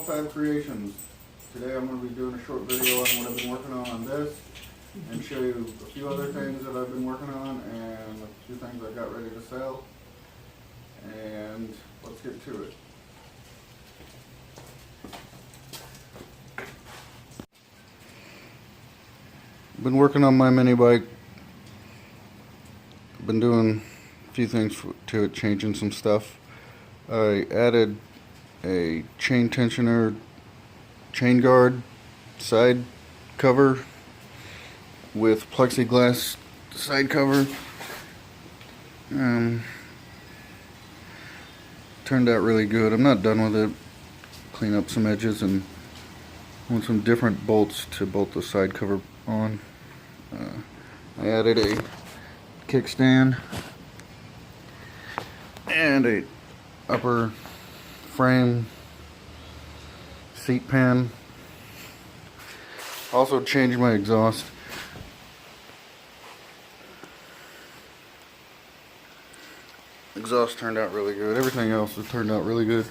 Fab Creations. Today I'm going to be doing a short video on what I've been working on this and show you a few other things that I've been working on and a few things I got ready to sell. And let's get to it. Been working on my mini bike. Been doing a few things to it, changing some stuff. I added a chain tensioner, chain guard, side cover with plexiglass side cover. Turned out really good. I'm not done with it. Clean up some edges and want some different bolts to bolt the side cover on. I added a kickstand and a upper frame seat pan. Also changed my exhaust. Exhaust turned out really good. Everything else has turned out really good.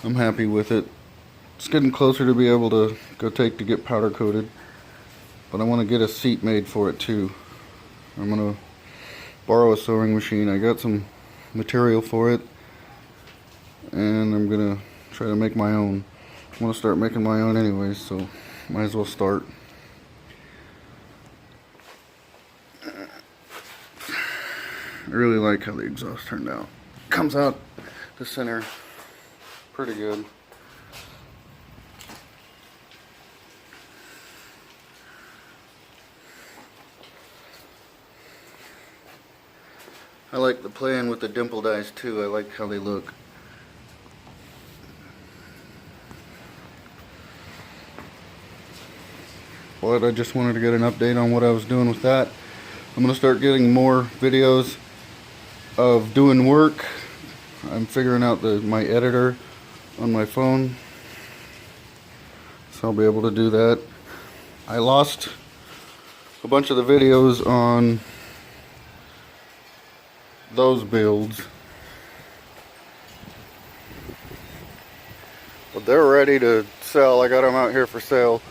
I'm happy with it. It's getting closer to be able to go take to get powder coated, but I want to get a seat made for it too. I'm gonna borrow a sewing machine. I got some material for it, and I'm gonna try to make my own. I want to start making my own anyways, so might as well start. I really like how the exhaust turned out. Comes out the center pretty good. I like the playing with the dimpled eyes too. I like how they look. But I just wanted to get an update on what I was doing with that. I'm going to start getting more videos of doing work. I'm figuring out my editor on my phone, so I'll be able to do that. I lost a bunch of the videos on those builds, but they're ready to sell. I got them out here for sale.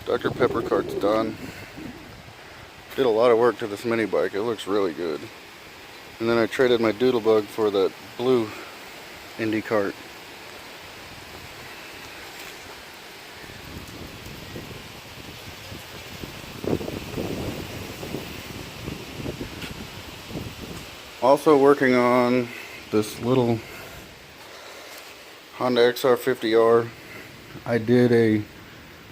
Dr. Pepper cart's done. Did a lot of work to this mini bike. It looks really good. And then I traded my Doodlebug for that blue Indy cart. Also working on this little Honda XR50R. I did a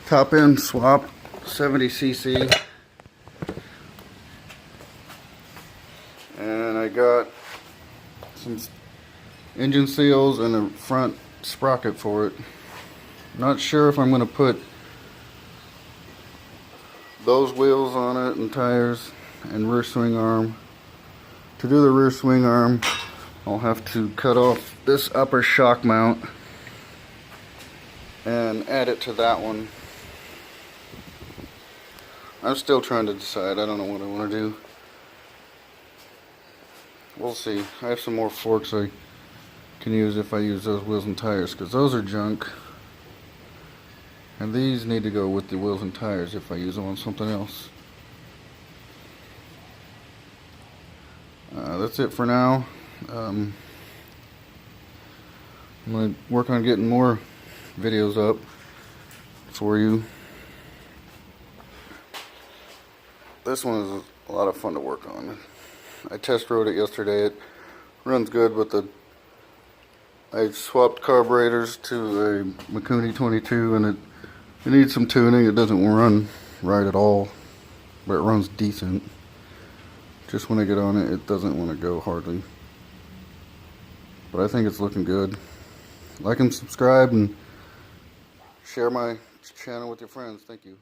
top end swap, 70cc. And I got some engine seals and a front sprocket for it. Not sure if I'm going to put those wheels on it and tires and rear swing arm. To do the rear swing arm, I'll have to cut off this upper shock mount and add it to that one. I'm still trying to decide. I don't know what I want to do. We'll see. I have some more forks I can use if I use those wheels and tires, because those are junk. And these need to go with the wheels and tires if I use them on something else. That's it for now. I'm going to work on getting more videos up for you. This one is a lot of fun to work on. I test rode it yesterday. It runs good, but I swapped carburetors to a Mikuni 22, and it needs some tuning. It doesn't run right at all, but it runs decent. Just when I get on it, it doesn't want to go hardly. But I think it's looking good. Like and subscribe and share my channel with your friends. Thank you.